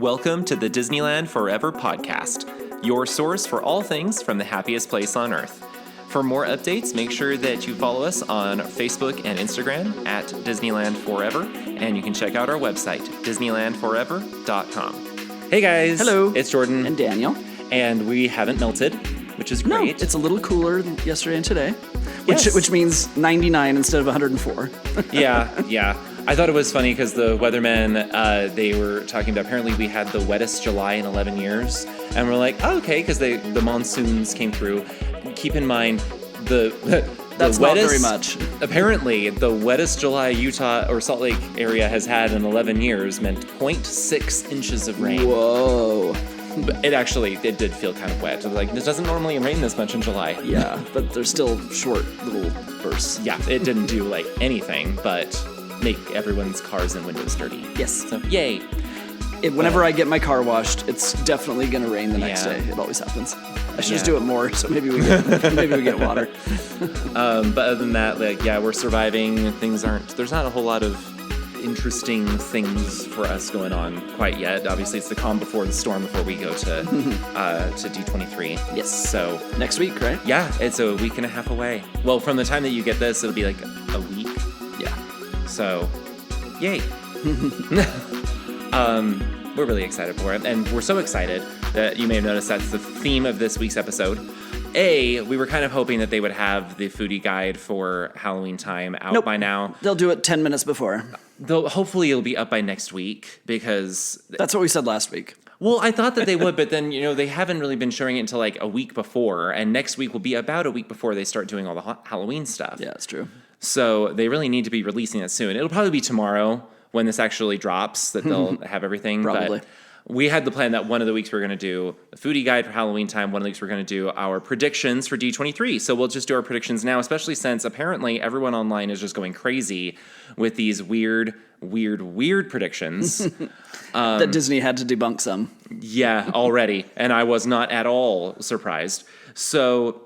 Welcome to the Disneyland Forever podcast, your source for all things from the happiest place on earth. For more updates, make sure that you follow us on Facebook and Instagram at Disneyland Forever, and you can check out our website, disneylandforever.com. Hey guys. Hello. It's Jordan. And Daniel. And we haven't melted, which is great. No, it's a little cooler than yesterday and today, Yes. which means 99 instead of 104. Yeah. I thought it was funny because the weathermen, they were talking about apparently we had the wettest July in 11 years. And we're like, oh, okay, because the monsoons came through. Keep in mind, the That's wettest, not very much. Apparently, the wettest July Utah or Salt Lake area has had in 11 years meant 0.6 inches of rain. Whoa. But it did feel kind of wet. Like, it doesn't normally rain this much in July. Yeah, but they're still short little bursts. Yeah, it didn't do like anything but make everyone's cars and windows dirty. Yes. So, yay. Whenever I get my car washed, it's definitely going to rain the next Yeah. day. It always happens. I should just do it more, so maybe we get water. But other than that, we're surviving. There's not a whole lot of interesting things for us going on quite yet. Obviously, it's the calm before the storm before we go to D23. Yes. So Next week, right? yeah, it's a week and a half away. Well, from the time that you get this, it'll be like a week. Yeah. So, yay. We're really excited for it, and we're so excited that you may have noticed that's the theme of this week's episode. We were kind of hoping that they would have the foodie guide for Halloween time out by now. They'll do it 10 minutes before. Hopefully it'll be up by next week because... That's what we said last week. Well, I thought that they would, but then, they haven't really been showing it until like a week before, and next week will be about a week before they start doing all the Halloween stuff. Yeah, it's true. So they really need to be releasing it soon. It'll probably be tomorrow when this actually drops that they'll have everything. Probably. But we had the plan that one of the weeks we were going to do a foodie guide for Halloween time. One of the weeks we're going to do our predictions for D23. So we'll just do our predictions now, especially since apparently everyone online is just going crazy with these weird predictions. That Disney had to debunk some. Yeah, already. And I was not at all surprised. So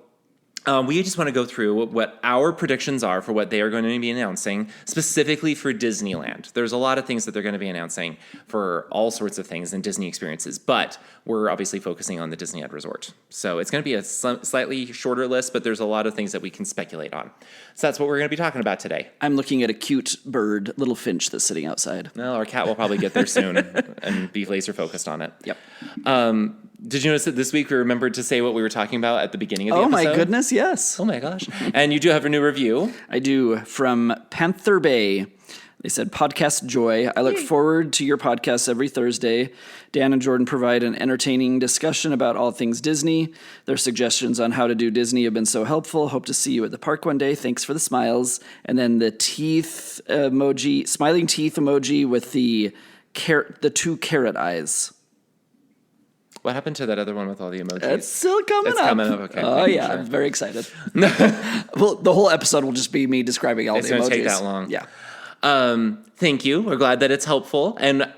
we just want to go through what our predictions are for what they are going to be announcing, specifically for Disneyland. There's a lot of things that they're going to be announcing for all sorts of things in Disney experiences, but we're obviously focusing on the Disneyland Resort. So it's going to be a slightly shorter list, but there's a lot of things that we can speculate on. So that's what we're going to be talking about today. I'm looking at a cute bird, little finch that's sitting outside. Well, our cat will probably get there soon and be laser focused on it. Yep. Did you notice that this week we remembered to say what we were talking about at the beginning of the episode? Oh my goodness, yes. Oh my gosh. And you do have a new review. I do, from Panther Bay. They said, podcast joy. I look forward to your podcast every Thursday. Dan and Jordan provide an entertaining discussion about all things Disney. Their suggestions on how to do Disney have been so helpful. Hope to see you at the park one day. Thanks for the smiles. And then the teeth emoji, smiling teeth emoji with the two carrot eyes. What happened to that other one with all the emojis? It's still coming up. It's coming up, okay. Oh, yeah, Sure. I'm very excited. Well, the whole episode will just be me describing all the emojis. It's going to take that long. Yeah. Thank you. We're glad that it's helpful. And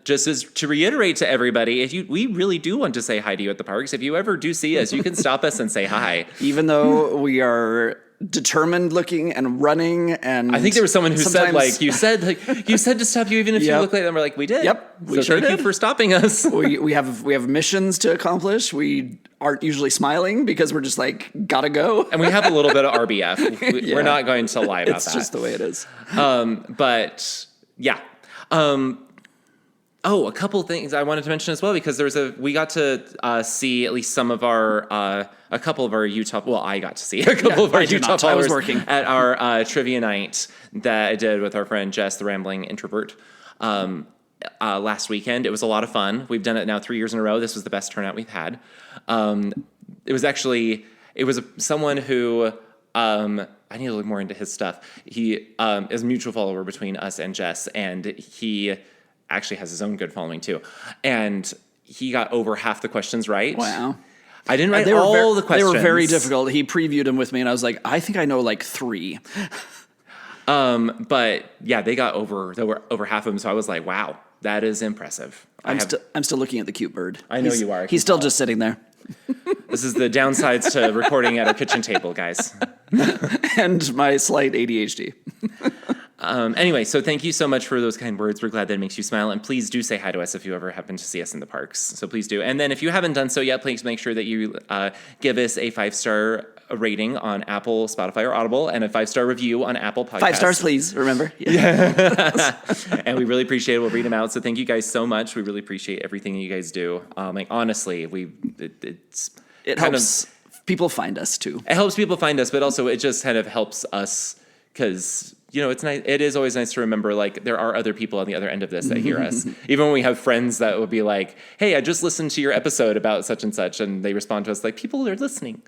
just as to reiterate to everybody, we really do want to say hi to you at the parks. If you ever do see us, you can stop us and say hi. Even though we are determined looking and running, and I think there was someone who said, you said to stop you even if you Yep. look like them. We're like, we did. Yep, we so sure thank did. you for stopping us. we have missions to accomplish. We aren't usually smiling because we're just like, gotta go. And we have a little bit of RBF. Yeah. We're not going to lie about It's that. just the way it is. But yeah. A couple things I wanted to mention as well, because we got to see at least some of our a couple of our Utah. Well, I got to see a couple of our Utah followers I was working at our trivia night that I did with our friend Jess, the rambling introvert. Last weekend, it was a lot of fun. We've done it now 3 years in a row. This was the best turnout we've had. It was someone who. I need to look more into his stuff. He is a mutual follower between us and Jess, and he actually has his own good following too. And he got over half the questions right. Wow. I didn't write all the questions. They were very difficult. He previewed them with me, and I was like, I think I know like 3. But yeah, they were over half of them. So I was like, wow, that is impressive. I'm still looking at the cute bird. I know you are. He's still just sitting there. This is the downsides to recording at a kitchen table, guys. And my slight ADHD. Anyway, so thank you so much for those kind words. We're glad that it makes you smile. And please do say hi to us if you ever happen to see us in the parks. So please do. And then if you haven't done so yet, please make sure that you give us a 5-star rating on Apple, Spotify, or Audible, and a 5-star review on Apple Podcasts. 5 stars, please. Remember? Yeah. And we really appreciate it. We'll read them out. So thank you guys so much. We really appreciate everything that you guys do. Honestly, It helps people find us too. It helps people find us, but also it just kind of helps us because, it's nice. It is always nice to remember, like, there are other people on the other end of this that hear us. Even when we have friends that will be like, hey, I just listened to your episode about such and such, and they respond to us like, people are listening.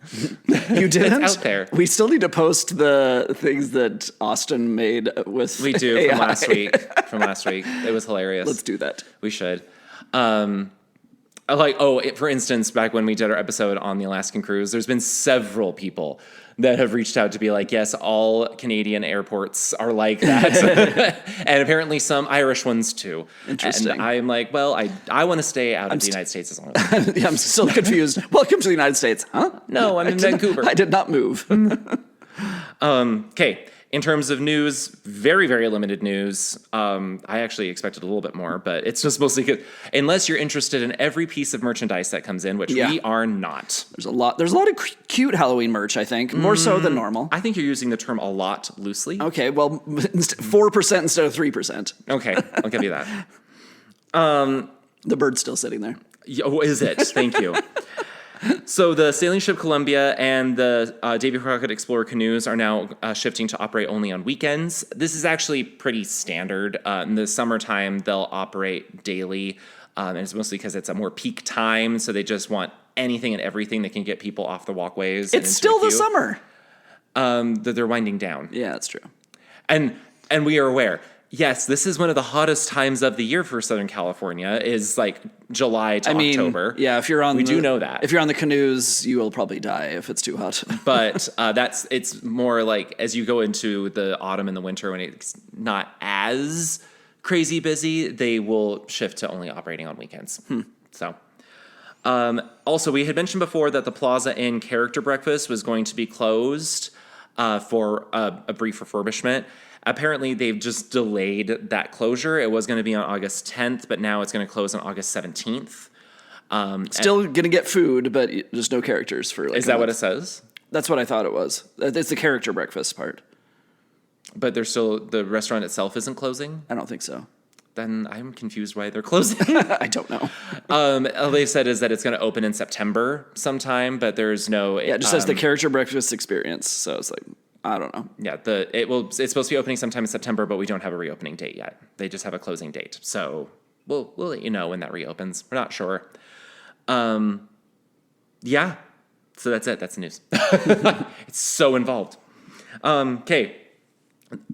You didn't? It's out there. We still need to post the things that Austin made with We do AI. From last week. It was hilarious. Let's do that. We should. For instance, back when we did our episode on the Alaskan cruise, there's been several people that have reached out to be like, yes, all Canadian airports are like that. And apparently some Irish ones too. Interesting. And I'm like, well, I want to stay out of the United States as long as I'm still confused. Welcome to the United States. Huh? No, I'm in Vancouver. I did not move. Okay. In terms of news, very, very limited news. I actually expected a little bit more, but it's just mostly good. Unless you're interested in every piece of merchandise that comes in, which we are not. There's a lot of cute Halloween merch, I think, more so than normal. I think you're using the term a lot loosely. Okay, well, 4% instead of 3%. Okay, I'll give you that. The bird's still sitting there. Oh, is it? Thank you. So the sailing ship Columbia and the Davy Crockett Explorer canoes are now shifting to operate only on weekends. This is actually pretty standard. In the summertime, they'll operate daily, and it's mostly because it's a more peak time, so they just want anything and everything that can get people off the walkways. It's still the summer. That they're winding down. Yeah, that's true. And we are aware. Yes, this is one of the hottest times of the year for Southern California, is like July to October. Yeah, if you're on we do know that. If you're on the canoes, you will probably die if it's too hot. But it's more like as you go into the autumn and the winter when it's not as crazy busy, they will shift to only operating on weekends. So also, we had mentioned before that the Plaza Inn Character Breakfast was going to be closed for a brief refurbishment. Apparently, they've just delayed that closure. It was going to be on August 10th, but now it's going to close on August 17th. Still going to get food, but just no characters for Is that what it says? That's what I thought it was. It's the character breakfast part. But the restaurant itself isn't closing? I don't think so. Then I'm confused why they're closing. I don't know. All they've said is that it's going to open in September sometime, but there's no... Yeah, it just says the character breakfast experience, so it's like... I don't know. Yeah, it's supposed to be opening sometime in September, but we don't have a reopening date yet. They just have a closing date. So we'll let you know when that reopens. We're not sure. Yeah. So that's it. That's the news. It's so involved. Okay.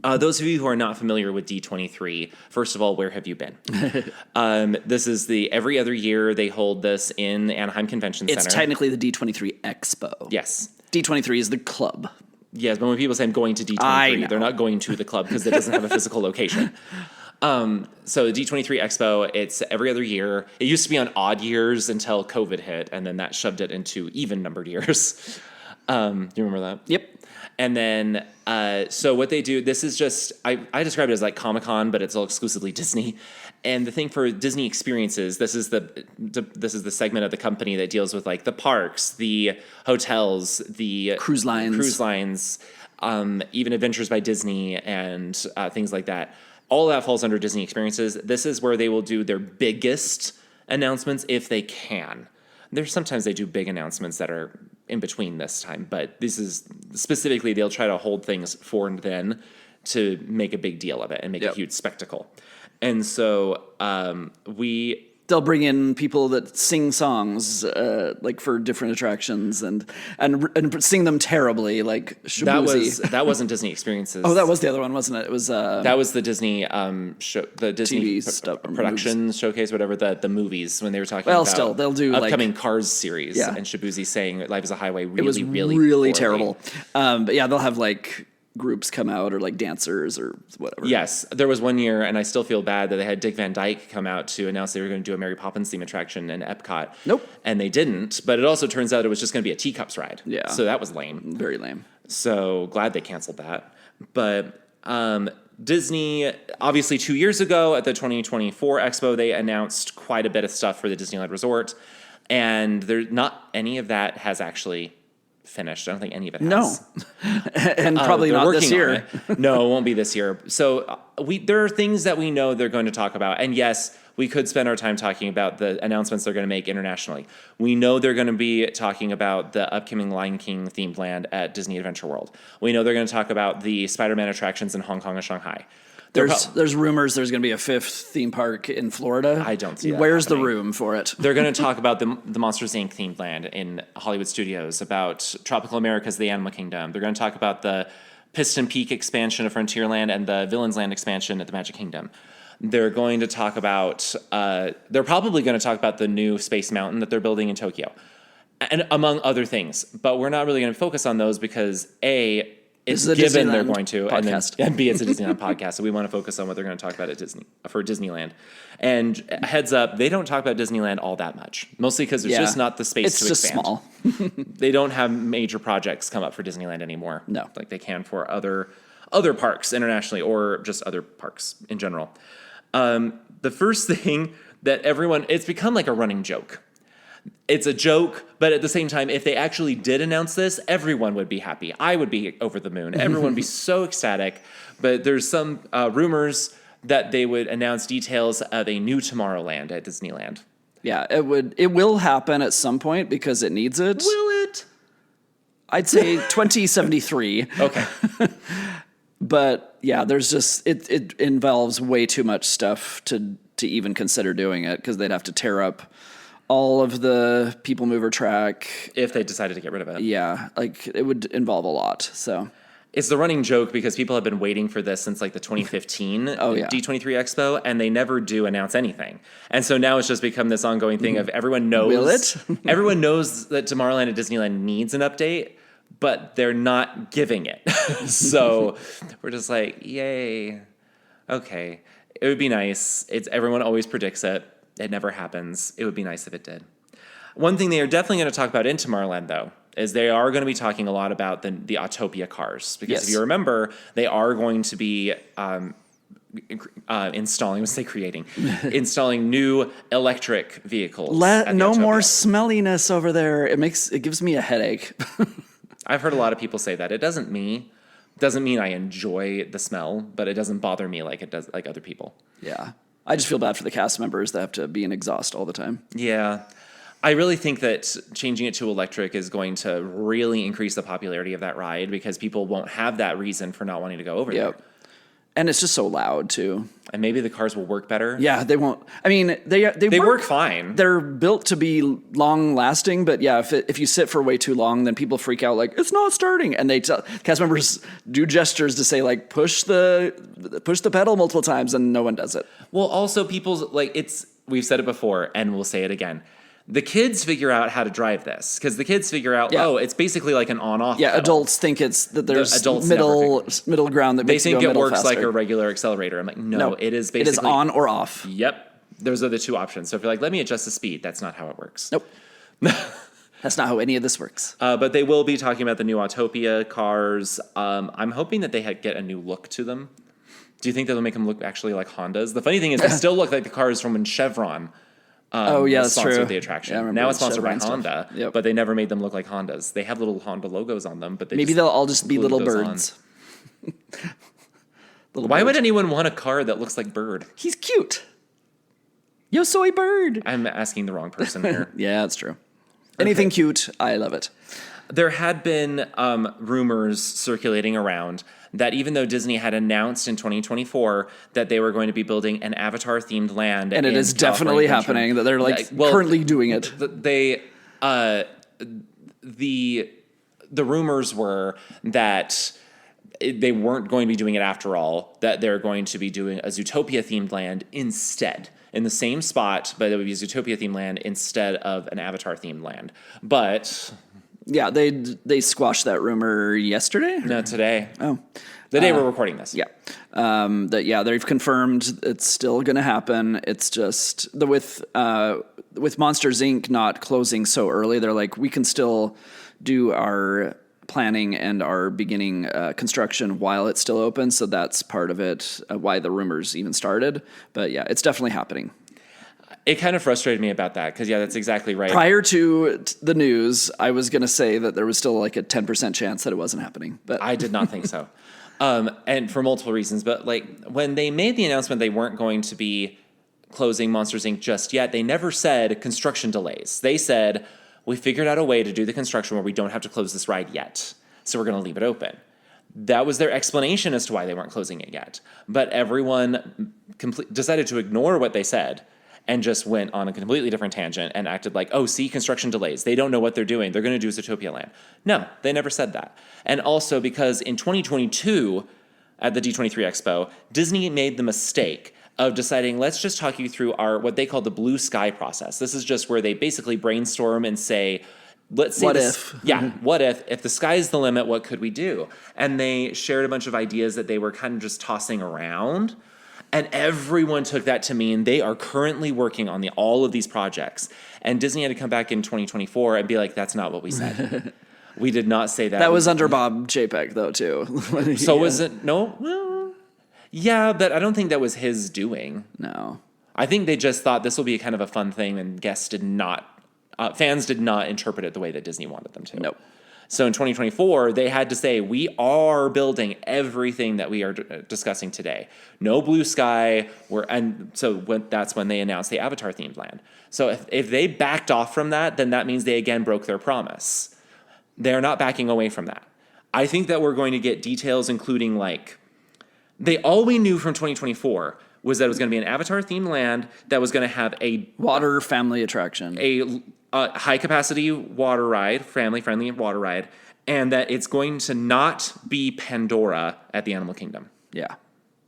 Those of you who are not familiar with D23, first of all, where have you been? This is every other year they hold this in the Anaheim Convention Center. It's technically the D23 Expo. Yes. D23 is the club. Yes, but when people say I'm going to D23, they're not going to the club because it doesn't have a physical location. So the D23 Expo, it's every other year. It used to be on odd years until COVID hit, and then that shoved it into even-numbered years. Do you remember that? Yep. And then, so what they do, this is just, I describe it as like Comic-Con, but it's all exclusively Disney. And the thing for Disney experiences, this is the segment of the company that deals with like the parks, the hotels, the cruise lines, even Adventures by Disney and things like that. All that falls under Disney experiences. This is where they will do their biggest announcements if they can. Sometimes they do big announcements that are in between this time, but this is specifically they'll try to hold things for then to make a big deal of it and make a huge spectacle. And so they'll bring in people that sing songs like for different attractions and sing them terribly, like Shabuzi. That wasn't Disney Experiences. Oh, that was the other one, wasn't it? It was that was the Disney show, the Disney productions showcase, whatever the movies when they were talking. Well, still they'll do upcoming Cars series and Shabuzi saying "Life is a Highway." Really, it was really terrible. But yeah, they'll have like groups come out or like dancers or whatever. Yes, there was one year, and I still feel bad that they had Dick Van Dyke come out to announce they were going to do a Mary Poppins theme attraction in Epcot. Nope. And they didn't, but it also turns out it was just going to be a teacups ride. Yeah. So that was lame. Very lame. So glad they canceled that. But Disney, obviously 2 years ago at the 2024 Expo, they announced quite a bit of stuff for the Disneyland Resort. And not any of that has actually finished. I don't think any of it has. No. And probably not this year. No, it won't be this year. So there are things that we know they're going to talk about. And yes, we could spend our time talking about the announcements they're going to make internationally. We know they're going to be talking about the upcoming Lion King themed land at Disney Adventure World. We know they're going to talk about the Spider-Man attractions in Hong Kong and Shanghai. There's rumors there's going to be a 5th theme park in Florida. I don't see that Where's happening. The room for it? They're going to talk about the Monsters, Inc. themed land in Hollywood Studios, about Tropical America's The Animal Kingdom. They're going to talk about the Piston Peak expansion of Frontierland and the Villains Land expansion at the Magic Kingdom. They're going to talk about, they're probably going to talk about the new Space Mountain that they're building in Tokyo, and among other things. But we're not really going to focus on those because A, it's given they're going to, and B, it's a Disneyland podcast. So we want to focus on what they're going to talk about at Disneyland. And heads up, they don't talk about Disneyland all that much, mostly because there's just not the space to expand. It's just small. They don't have major projects come up for Disneyland anymore. No, like they can for other parks internationally or just other parks in general. The first thing that it's become like a running joke. It's a joke, but at the same time, if they actually did announce this, everyone would be happy. I would be over the moon. Everyone would be so ecstatic. But there's some rumors that they would announce details of a new Tomorrowland at Disneyland. Yeah, it will happen at some point because it needs it. Will it? I'd say 2073. Okay. But yeah, there's just it involves way too much stuff to even consider doing it because they'd have to tear up all of the people mover track if they decided to get rid of it. Yeah, like it would involve a lot. So it's the running joke because people have been waiting for this since like the 2015 D23 Expo, and they never do announce anything. And so now it's just become this ongoing thing of everyone knows. Will it? Everyone knows that Tomorrowland at Disneyland needs an update, but they're not giving it. So we're just like, yay. Okay. It would be nice. Everyone always predicts it. It never happens. It would be nice if it did. One thing they are definitely going to talk about in Tomorrowland, though, is they are going to be talking a lot about the Autopia cars. Because if you remember, they are going to be installing new electric vehicles. No more smelliness over there. It gives me a headache. I've heard a lot of people say that. It doesn't mean I enjoy the smell, but it doesn't bother me like it does like other people. Yeah. I just feel bad for the cast members that have to be in exhaust all the time. Yeah. I really think that changing it to electric is going to really increase the popularity of that ride because people won't have that reason for not wanting to go over there. And it's just so loud, too. And maybe the cars will work better. Yeah, they won't. I mean, they work fine. They're built to be long-lasting, but yeah, if you sit for way too long, then people freak out like, it's not starting. And cast members do gestures to say, like, push the pedal multiple times, and no one does it. Well, also, we've said it before, and we'll say it again. The kids figure out how to drive this because the kids figure out, it's basically like an on-off. Yeah, pedal. Adults think there's middle ground that makes they think it works faster. like a regular accelerator. I'm like, no, it is basically it is on or off. Yep, those are the two options. So if you're like, let me adjust the speed, that's not how it works. Nope, that's not how any of this works. But they will be talking about the new Autopia cars. I'm hoping that they get a new look to them. Do you think they'll make them look actually like Hondas? The funny thing is, they still look like the cars from when Chevron. That's true. The attraction. Yeah, now it's sponsored by Chevron Honda, but they never made them look like Hondas. They have little Honda logos on them, but maybe they'll all just be little birds. Why would anyone want a car that looks like Bird? He's cute. Yo soy Bird. I'm asking the wrong person here. Yeah, that's true. Anything cute, I love it. There had been rumors circulating around that even though Disney had announced in 2024 that they were going to be building an Avatar-themed land, and it is definitely happening, that they're currently doing it. The rumors were that they weren't going to be doing it after all, that they're going to be doing a Zootopia-themed land instead. In the same spot, but it would be a Zootopia-themed land instead of an Avatar-themed land. But... yeah, they squashed that rumor yesterday? No, today. Oh. The day we're recording this. Yeah. They've confirmed it's still going to happen. It's just with Monsters, Inc. not closing so early, they're like, we can still do our planning and are beginning construction while it's still open. So that's part of it, why the rumors even started. But yeah, it's definitely happening. It kind of frustrated me about that because, yeah, that's exactly right. Prior to the news, I was going to say that there was still like a 10% chance that it wasn't happening. But I did not think so. And for multiple reasons. But like when they made the announcement they weren't going to be closing Monsters, Inc. just yet, they never said construction delays. They said, we figured out a way to do the construction where we don't have to close this ride yet. So we're going to leave it open. That was their explanation as to why they weren't closing it yet. But everyone decided to ignore what they said and just went on a completely different tangent and acted like, oh, see, construction delays. They don't know what they're doing. They're going to do Zootopia Land. No, they never said that. And also because in 2022 at the D23 Expo, Disney made the mistake of deciding, let's just talk you through what they call the blue sky process. This is just where they basically brainstorm and say, let's say what if? Yeah, what if the sky's the limit, what could we do? And they shared a bunch of ideas that they were kind of just tossing around. And everyone took that to mean they are currently working on all of these projects. And Disney had to come back in 2024 and be like, that's not what we said. We did not say that. That was under Bob Chapek, though, too. So was it? No? Well, yeah, but I don't think that was his doing. No. I think they just thought this will be kind of a fun thing, and fans did not interpret it the way that Disney wanted them to. Nope. So in 2024, they had to say, we are building everything that we are discussing today. No blue sky. That's when they announced the Avatar-themed land. So if they backed off from that, then that means they again broke their promise. They're not backing away from that. I think that we're going to get details including all we knew from 2024 was that it was going to be an Avatar-themed land that was going to have a water family attraction, a high-capacity water ride, family-friendly water ride, and that it's going to not be Pandora at the Animal Kingdom. Yeah.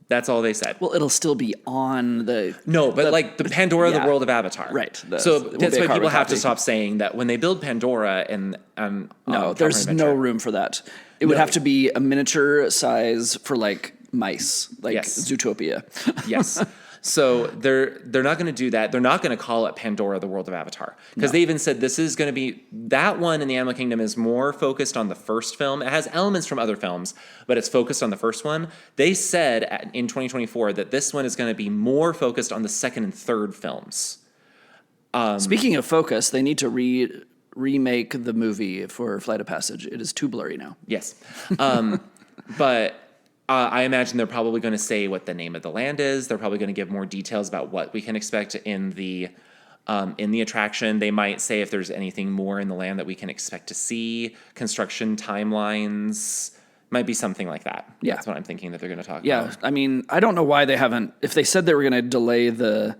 That's all they said. Well, it'll still be on the... No, but the Pandora, the world of Avatar. Right. So that's why people have to stop saying that when they build Pandora no, there's no room for that. It would have to be a miniature size for mice, Zootopia. Yes. So they're not going to do that. They're not going to call it Pandora, the World of Avatar. Because they even said this is going to be... That one in the Animal Kingdom is more focused on the first film. It has elements from other films, but it's focused on the first one. They said in 2024 that this one is going to be more focused on the second and third films. Speaking of focus, they need to remake the movie for Flight of Passage. It is too blurry now. Yes. But... I imagine they're probably going to say what the name of the land is. They're probably going to give more details about what we can expect in the attraction. They might say if there's anything more in the land that we can expect to see. Construction timelines. Might be something like that. Yeah. That's what I'm thinking that they're going to talk about. Yeah, I mean, I don't know why they haven't... If they said they were going to delay the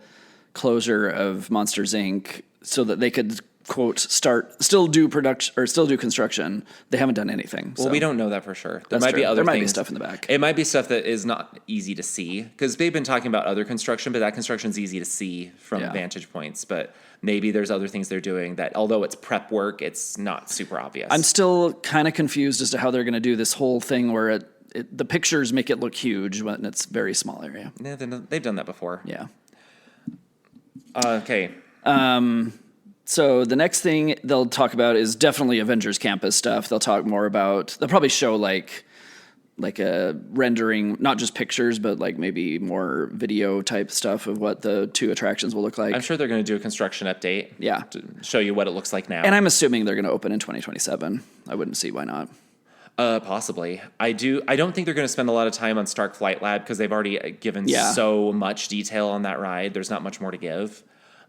closure of Monsters, Inc. so that they could... quote, still do construction. They haven't done anything. Well, so. we don't know that for sure. There might be stuff in the back. It might be stuff that is not easy to see because they've been talking about other construction, but that construction is easy to see from vantage points. But maybe there's other things they're doing that, although it's prep work, it's not super obvious. I'm still kind of confused as to how they're going to do this whole thing where the pictures make it look huge when it's a very small area. Yeah, they've done that before. Yeah. Okay. So the next thing they'll talk about is definitely Avengers Campus stuff. They'll talk more about... They'll probably show like a rendering, not just pictures, but maybe more video type stuff of what the two attractions will look like. I'm sure they're going to do a construction update. Yeah. To show you what it looks like now. And I'm assuming they're going to open in 2027. I wouldn't see why not. Possibly. I don't think they're going to spend a lot of time on Stark Flight Lab because they've already given so much detail on that ride. There's not much more to give.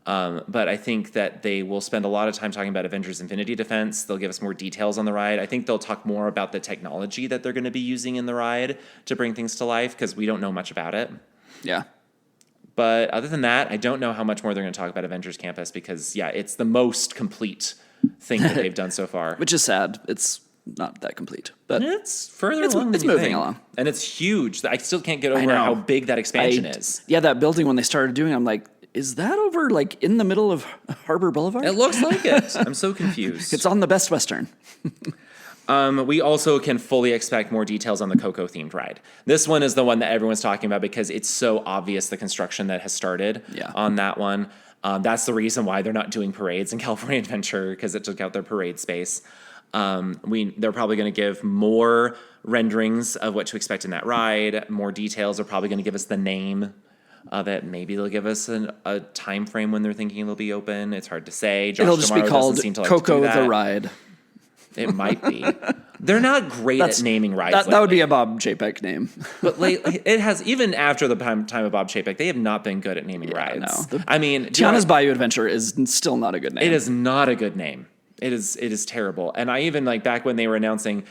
But I think that they will spend a lot of time talking about Avengers Infinity Defense. They'll give us more details on the ride. I think they'll talk more about the technology that they're going to be using in the ride to bring things to life because we don't know much about it. Yeah. But other than that, I don't know how much more they're going to talk about Avengers Campus because, it's the most complete thing that they've done so far. Which is sad. It's not that complete. But it's further along. It's moving along. And it's huge. I still can't get over how big that expansion is. Yeah, that building, when they started doing it, I'm like, is that over in the middle of Harbor Boulevard? It looks like it. I'm so confused. It's on the Best Western. We also can fully expect more details on the Coco-themed ride. This one is the one that everyone's talking about because it's so obvious the construction that has started on that one. That's the reason why they're not doing parades in California Adventure because it took out their parade space. They're probably going to give more renderings of what to expect in that ride. More details. They're probably going to give us the name of it. Maybe they'll give us a time frame when they're thinking it'll be open. It's hard to say. It'll just be called Coco the Ride. It might be. They're not great at naming rides. That would be a Bob Chapek name. But it has, even after the time of Bob Chapek, they have not been good at naming rides. No. Tiana's Bayou Adventure is still not a good name. It is not a good name. It is terrible. And I even, back when they were announcing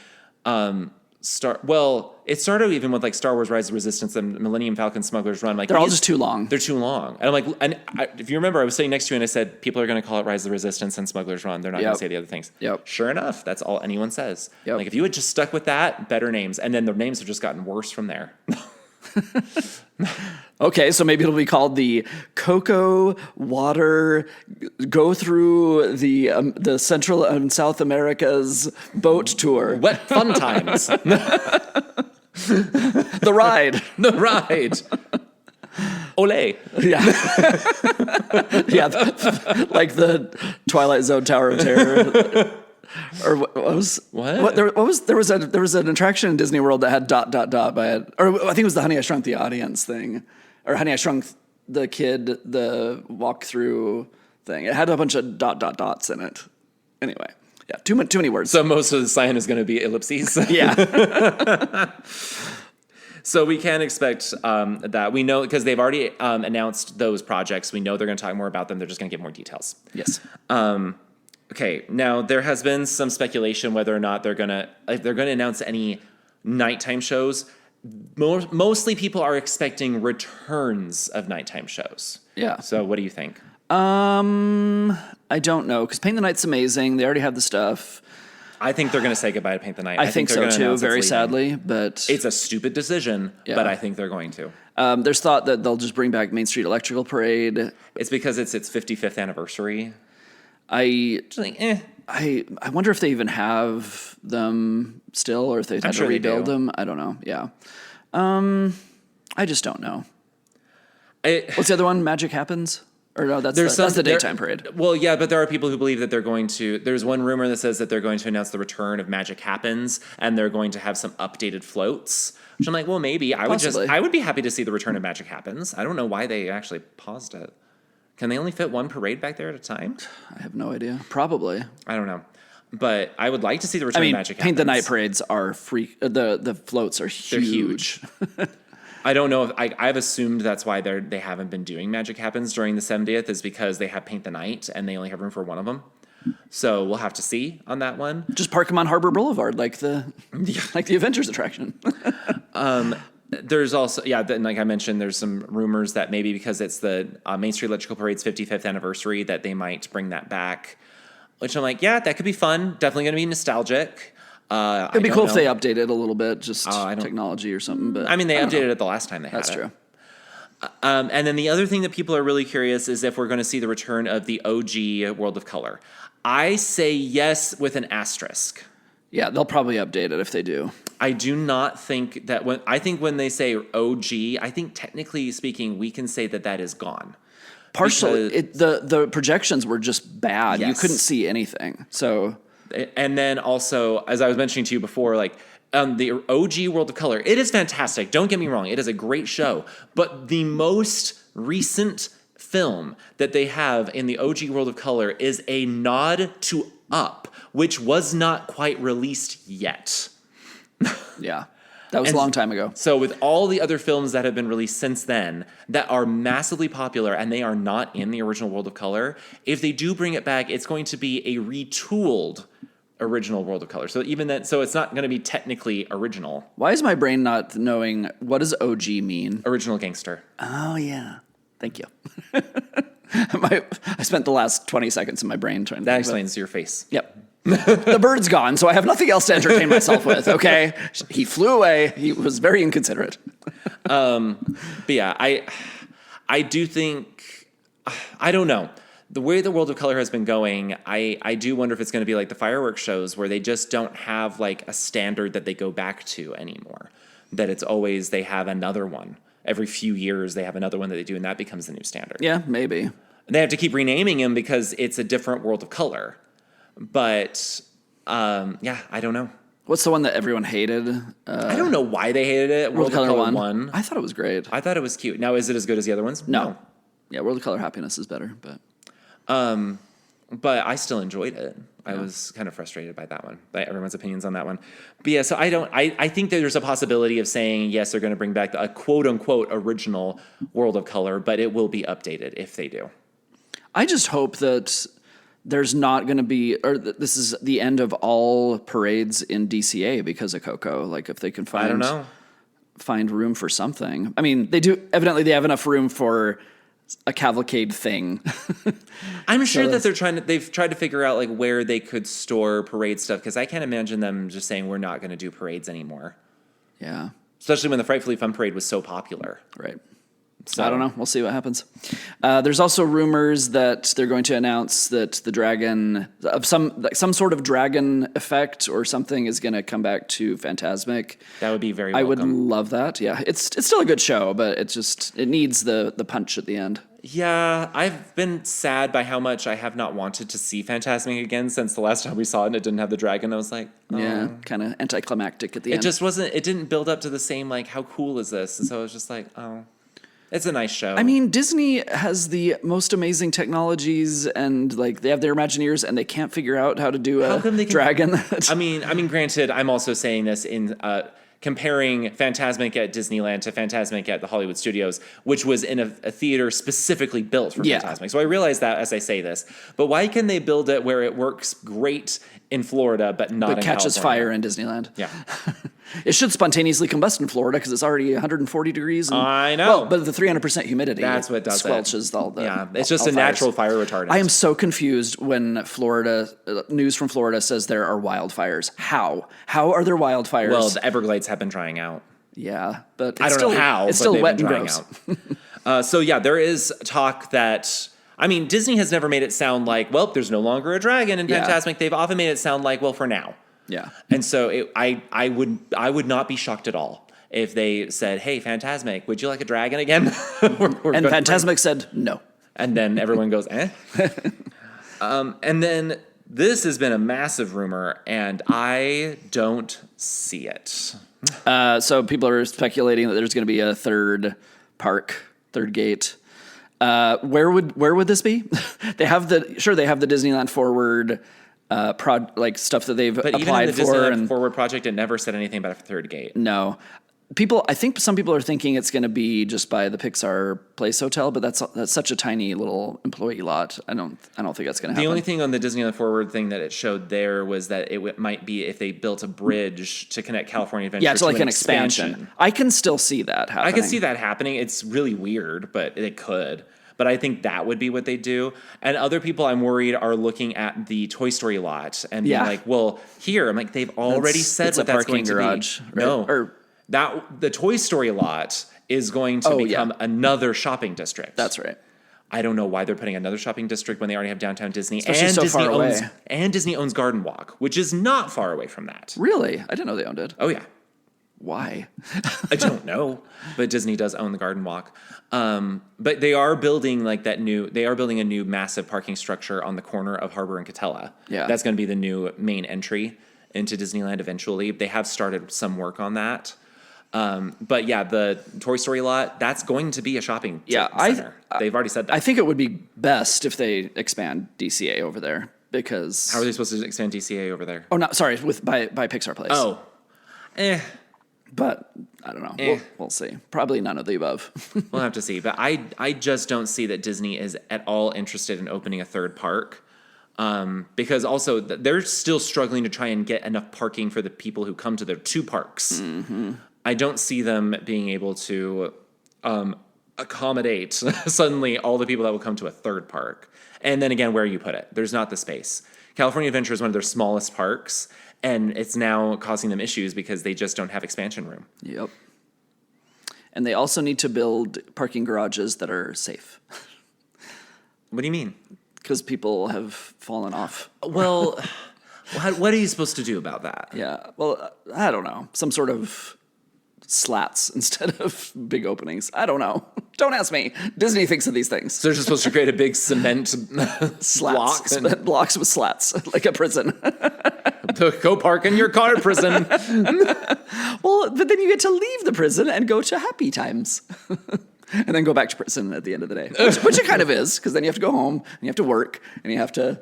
it started even with Star Wars Rise of Resistance and Millennium Falcon Smuggler's Run. They're all just too long. They're too long. And if you remember, I was sitting next to you and I said, people are going to call it Rise of Resistance and Smuggler's Run. They're not going to say the other things. Yep. Sure enough, that's all anyone says. Yep. If you had just stuck with that, better names. And then the names have just gotten worse from there. Okay, so maybe it'll be called the Cocoa Water Go Through the Central and South America's Boat Tour. Wet Fun Times. The Ride. The Ride. Olé. Yeah. Yeah, like the Twilight Zone Tower of Terror. Or what was what? There was an attraction in Disney World that had ... by it, or I think it was the Honey I Shrunk the Audience thing, or Honey I Shrunk the Kid, the walkthrough thing. It had a bunch of ... dots in it. Anyway, yeah, too many words. So most of the sign is going to be ellipses. Yeah. So we can expect that. We know because they've already announced those projects. We know they're going to talk more about them. They're just going to give more details. Yes. Okay, now there has been some speculation whether or not they're gonna announce any nighttime shows. Mostly people are expecting returns of nighttime shows. Yeah. So what do you think? I don't know, because Paint the Night's amazing. They already have the stuff. I think they're going to say goodbye to Paint the Night. I think so too, very sadly. But it's a stupid decision, but I think they're going to. There's thought that they'll just bring back Main Street Electrical Parade. It's because it's its 55th anniversary. I wonder if they even have them still, or if they've had to rebuild them. I don't know. Yeah. I just don't know. What's the other one? Magic Happens? Or no, that's the daytime parade. Well, yeah, but there are people who believe that they're going to... There's one rumor that says that they're going to announce the return of Magic Happens, and they're going to have some updated floats. Which I'm like, well, maybe. I would be happy to see the return of Magic Happens. I don't know why they actually paused it. Can they only fit one parade back there at a time? I have no idea. Probably. I don't know. But I would like to see the return of Magic Happens. Paint the Night parades are free. The floats are huge. They're huge. I don't know if I've assumed that's why they haven't been doing Magic Happens during the 70th is because they have Paint the Night and they only have room for one of them. So we'll have to see on that one. Just park them on Harbor Boulevard like the Avengers attraction. There's also, like I mentioned, there's some rumors that maybe because it's the Main Street Electrical Parade's 55th anniversary that they might bring that back, which I'm like, yeah, that could be fun. Definitely going to be nostalgic. It'd be cool if they updated it a little bit, just technology or something. But they updated it the last time they had it. That's true. And then the other thing that people are really curious is if we're going to see the return of the OG World of Color. I say yes with an asterisk. Yeah, they'll probably update it if they do. I do not think that when they say OG, I think technically speaking, we can say that is gone. Partially, the projections were just bad. Yes. You couldn't see anything. So, and then also, as I was mentioning to you before, the OG World of Color, it is fantastic. Don't get me wrong; it is a great show. But the most recent film that they have in the OG World of Color is a nod to Up, which was not quite released yet. Yeah. That was a long time ago. So with all the other films that have been released since then that are massively popular and they are not in the original World of Color, if they do bring it back, it's going to be a retooled original World of Color. So even that, so it's not going to be technically original. Why is my brain not knowing what does OG mean? Original Gangster. Oh yeah. Thank you. I spent the last 20 seconds in my brain trying to... That explains your face. Yep. The bird's gone, so I have nothing else to entertain myself with, okay? He flew away. He was very inconsiderate. But yeah, I do think... I don't know. The way the World of Color has been going, I do wonder if it's going to be like the fireworks shows where they just don't have a standard that they go back to anymore. That it's always they have another one. Every few years they have another one that they do, and that becomes the new standard. Yeah, maybe. They have to keep renaming them because it's a different World of Color. But Yeah, I don't know. What's the one that everyone hated? I don't know why they hated it. World of Color won. won. I thought it was great. I thought it was cute. Now, is it as good as the other ones? No. Yeah, World of Color Happiness is better, but I still enjoyed it. I was kind of frustrated by that one, by everyone's opinions on that one. But yeah, so I think that there's a possibility of saying, yes, they're going to bring back a quote unquote original World of Color, but it will be updated if they do. I just hope that there's not going to be, or this is the end of all parades in DCA because of Coco. Like if they can find room for something. I mean, they have enough room for a cavalcade thing. I'm sure that they've tried to figure out like where they could store parade stuff, because I can't imagine them just saying we're not going to do parades anymore. Yeah. Especially when the Frightfully Fun parade was so popular. Right. So I don't know. We'll see what happens. There's also rumors that they're going to announce that the dragon of some sort of dragon effect or something is going to come back to Fantasmic. That would be very welcome. I would love that. Yeah, it's still a good show, but it needs the punch at the end. Yeah, I've been sad by how much I have not wanted to see Fantasmic again since the last time we saw it and it didn't have the dragon. I was like, oh. Yeah, kind of anticlimactic at the end. It just wasn't. It didn't build up to the same like how cool is this? And so I was just like, oh. It's a nice show. I mean, Disney has the most amazing technologies, and like they have their Imagineers, and they can't figure out how to do dragon. I mean, granted, I'm also saying this in comparing Fantasmic at Disneyland to Fantasmic at the Hollywood Studios, which was in a theater specifically built for Fantasmic. So I realize that as I say this, but why can they build it where it works great in Florida, but not in catches California? Fire in Disneyland? Yeah. It should spontaneously combust in Florida because it's already 140 degrees. I know. Well, but the 300% humidity. That's what does squelches all the. Yeah, it's just a natural fire retardant. I am so confused when Florida news from Florida says there are wildfires. How? How are there wildfires? Well, the Everglades have been drying out. Yeah, but it's I don't know how. It's still wet and drying gross. Out. So yeah, there is talk that. I mean, Disney has never made it sound like, well, there's no longer a dragon in Fantasmic. They've often made it sound like, well, for now. Yeah. And so I would not be shocked at all if they said, hey, Fantasmic, would you like a dragon again? And Fantasmic said no. And then everyone goes, eh? And then this has been a massive rumor, and I don't see it. So people are speculating that there's going to be a third gate. Where would this be? They have the Disneyland Forward stuff that they've applied for. But even in the Disneyland Forward project, it never said anything about a third gate. No. I think some people are thinking it's going to be just by the Pixar Place Hotel, but that's such a tiny little employee lot. I don't think that's going to happen. The only thing on the Disneyland Forward thing that it showed there was that it might be if they built a bridge to connect California Adventure. Yeah, it's like an expansion. I can still see that happening. I can see that happening. It's really weird, but it could. But I think that would be what they do. And other people, I'm worried, are looking at the Toy Story lot and being like, well, here. I'm like, they've already said what that's going to be. Right? No. The Toy Story lot is going to become another shopping district. That's right. I don't know why they're putting another shopping district when they already have downtown Disney. Especially so far away. And Disney owns Garden Walk, which is not far away from that. Really? I didn't know they owned it. Oh, yeah. Why? I don't know, but Disney does own the Garden Walk. But they are building a new massive parking structure on the corner of Harbor and Catella. Yeah. That's going to be the new main entry into Disneyland eventually. They have started some work on that. But yeah, the Toy Story lot, that's going to be a shopping center. They've already said that. I think it would be best if they expand DCA over there because... How are they supposed to expand DCA over there? Oh, no, sorry, by Pixar Place. Oh. But I don't know. We'll see. Probably none of the above. We'll have to see. But I just don't see that Disney is at all interested in opening a third park. Because also they're still struggling to try and get enough parking for the people who come to their two parks. Mm-hmm. I don't see them being able to accommodate suddenly all the people that will come to a third park. And then again, where you put it, there's not the space. California Adventure is one of their smallest parks, and it's now causing them issues because they just don't have expansion room. Yep. And they also need to build parking garages that are safe. What do you mean? Because people have fallen off. Well, what are you supposed to do about that? Yeah. Well, I don't know. Some sort of slats instead of big openings. I don't know. Don't ask me. Disney thinks of these things. So they're just supposed to create a big cement slats, blocks with slats, like a prison. Go park in your car, prison. Well, but then you get to leave the prison and go to happy times. And then go back to prison at the end of the day. Which it kind of is, because then you have to go home, and you have to work, and you have to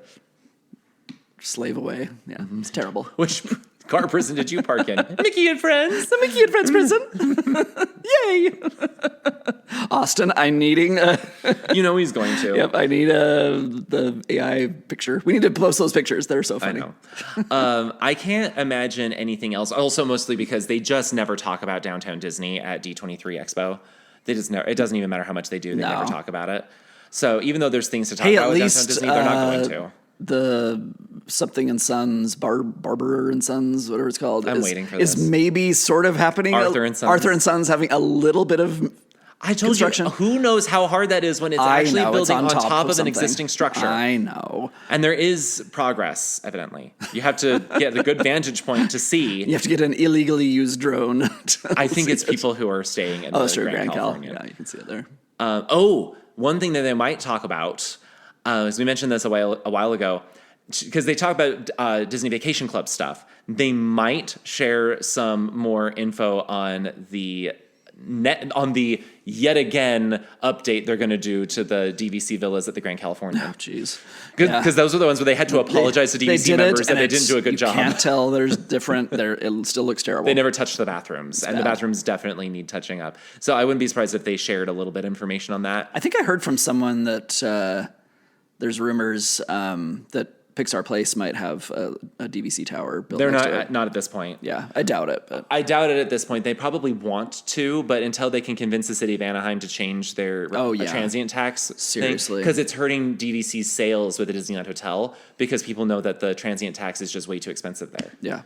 slave away. Yeah, it's terrible. Which car prison did you park in? Mickey and Friends. The Mickey and Friends prison. Yay! Austin, I'm needing... You know he's going to. Yep, I need the AI picture. We need to post those pictures. They're so funny. I know. I can't imagine anything else. Also, mostly because they just never talk about Downtown Disney at D23 Expo. They just never. It doesn't even matter how much they do. They never talk about it. So even though there's things to talk about with Downtown Disney, they're not going to. The something and Sons, Barber and Sons, whatever it's called. I'm waiting for this. Is maybe sort of happening. Arthur and Sons. Arthur and Sons having a little bit of I told construction. you, who knows how hard that is when it's actually building on top of an something. existing structure. I know. And there is progress, evidently. You have to get a good vantage point to see. You have to get an illegally used drone. I think it's people who are staying in Grand California. Yeah, you can see it there. One thing that they might talk about, as we mentioned this a while ago, because they talk about Disney Vacation Club stuff, they might share some more info on the yet again update they're going to do to the DVC villas at the Grand California. Oh, jeez. Because those are the ones where they had to apologize to DVC members that they didn't do a good job. You can't tell there's different. It still looks terrible. They never touched the bathrooms, and the bathrooms definitely need touching up. So I wouldn't be surprised if they shared a little bit of information on that. I think I heard from someone that there's rumors that Pixar Place might have a DVC tower built. They're next to it. not at this point. Yeah, I doubt it. But. I doubt it at this point. They probably want to, but until they can convince the city of Anaheim to change their transient tax, seriously, because it's hurting DVC's sales with the Disneyland Hotel because people know that the transient tax is just way too expensive there. Yeah,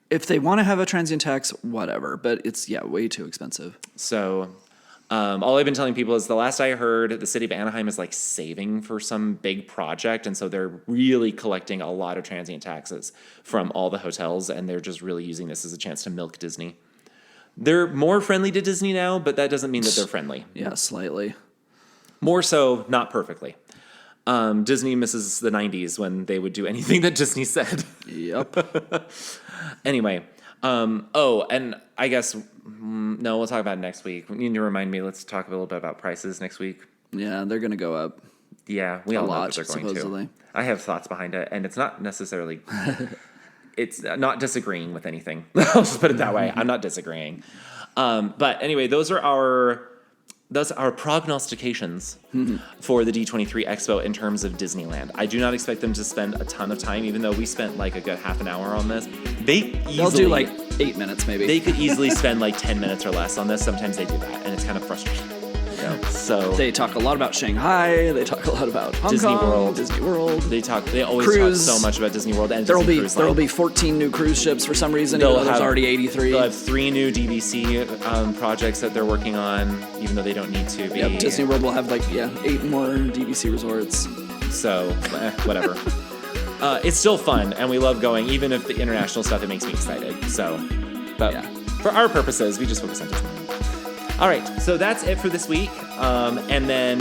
if they want to have a transient tax, whatever, but it's way too expensive. So. All I've been telling people is the last I heard, the city of Anaheim is like saving for some big project. And so they're really collecting a lot of transient taxes from all the hotels. And they're just really using this as a chance to milk Disney. They're more friendly to Disney now, but that doesn't mean that they're friendly. Yeah, slightly. More so, not perfectly. Disney misses the 90s when they would do anything that Disney said. Yep. Anyway. And I guess, no, we'll talk about it next week. You need to remind me, let's talk a little bit about prices next week. Yeah, they're going to go up. Yeah, we all know that they're going supposedly. to. I have thoughts behind it, and it's not necessarily, it's not disagreeing with anything. I'll just put it that way. I'm not disagreeing. But anyway, those are our prognostications for the D23 Expo in terms of Disneyland. I do not expect them to spend a ton of time, even though we spent like a good half an hour on this. They'll do like 8 minutes maybe. They could easily spend like 10 minutes or less on this. Sometimes they do that, and it's kind of frustrating. Yeah. So they talk a lot about Shanghai. They talk a lot about Hong Kong, Disney World. They always talk so much about Disney World and Disney Cruise Line. There'll be 14 new cruise ships for some reason. There's already 83. They'll have 3 new DVC projects that they're working on, even though they don't need to be. Yep, Disney World will have 8 more DVC resorts. So whatever. It's still fun, and we love going, even if the international stuff, it makes me excited. So, but for our purposes, we just focus on Disney. All right, so that's it for this week. And then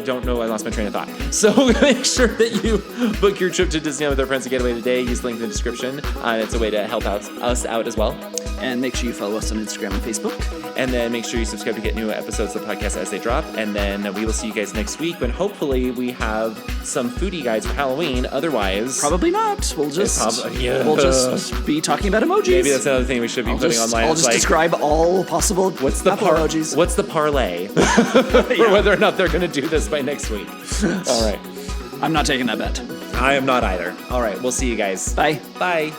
don't know, I lost my train of thought. So make sure that you book your trip to Disneyland with our friends at Getaway today. Use the link in the description. It's a way to help us out as well. And make sure you follow us on Instagram and Facebook. And then make sure you subscribe to get new episodes of the podcast as they drop. And then we will see you guys next week when hopefully we have some foodie guides for Halloween. Otherwise, probably not. We'll just be talking about emojis. Maybe that's another thing we should be putting online. I'll just describe all possible emojis. What's the parlay for whether or not they're going to do this by next week? All right. I'm not taking that bet. I am not either. All right. We'll see you guys. Bye. Bye.